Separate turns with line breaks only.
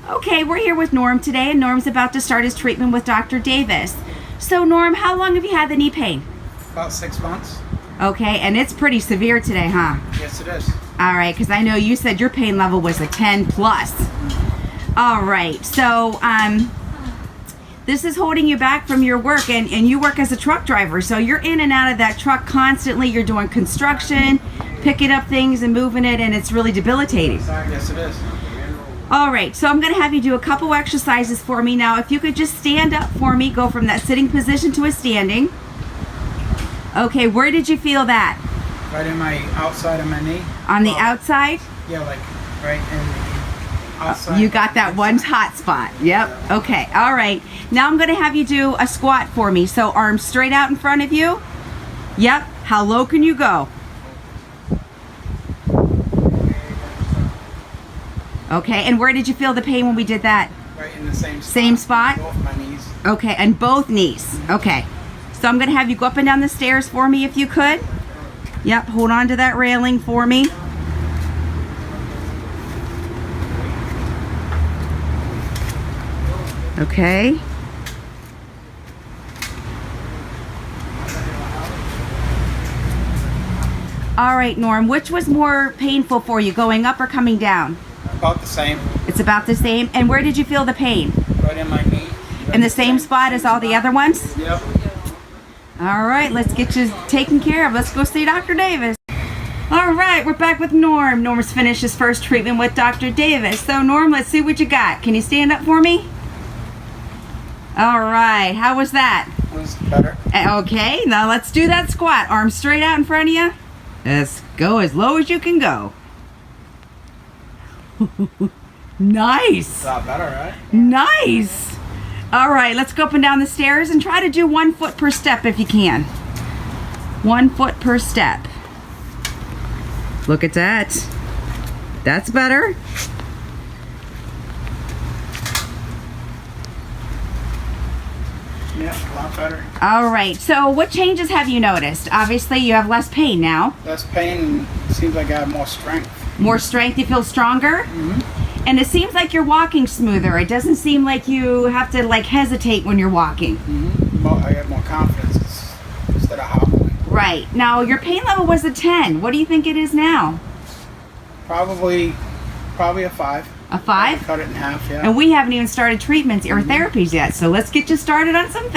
Okay, we're here with Norm today, and Norm's about to start his treatment with Dr. Davis. So, Norm, how long have you had the knee pain?
About 6 months.
Okay, and it's pretty severe today, huh?
Yes, it is.
All right, because I know you said your pain level was a 10 plus. All right, so this is holding you back from your work, and you work as a truck driver, so you're in and out of that truck constantly. You're doing construction, picking up things and moving it, and it's really debilitating.
Yes, it is.
All right, so I'm going to have you do a couple exercises for me. Now, if you could just stand up for me, go from that sitting position to a standing. Okay, where did you feel that?
Right in my outside of my knee.
On the outside?
Yeah, like right in the outside.
You got that one hot spot. Yep. Okay, all right. Now I'm going to have you do a squat for me. So arms straight out in front of you. Yep. How low can you go? Okay, and where did you feel the pain when we did that?
Right in the same spot.
Same spot?
Both my knees.
Okay, and both knees. Okay. So I'm going to have you go up and down the stairs for me if you could. Yep, hold on to that railing for me. Okay. All right, Norm, which was more painful for you, going up or coming down?
About the same.
It's about the same. And where did you feel the pain?
Right in my knee.
In the same spot as all the other ones?
Yep.
All right, let's get you taken care of. Let's go see Dr. Davis. All right, we're back with Norm. Norm's finished his first treatment with Dr. Davis. So, Norm, let's see what you got. Can you stand up for me? All right, how was that?
It was better.
Okay, now let's do that squat. Arms straight out in front of you. Let's go as low as you can go. Nice.
It's a lot better, right?
Nice. All right, let's go up and down the stairs and try to do 1 foot per step if you can. 1 foot per step. Look at that. That's better.
Yeah, a lot better.
All right, so what changes have you noticed? Obviously, you have less pain now.
Less pain. Seems like I have more strength.
More strength, you feel stronger?
Mm-hmm.
And it seems like you're walking smoother. It doesn't seem like you have to like hesitate when you're walking.
Mm-hmm. I have more confidence instead of hobbling.
Right. Now, your pain level was a 10. What do you think it is now?
Probably a 5.
A 5?
Cut it in half, yeah.
And we haven't even started treatments or therapies yet, so let's get you started on some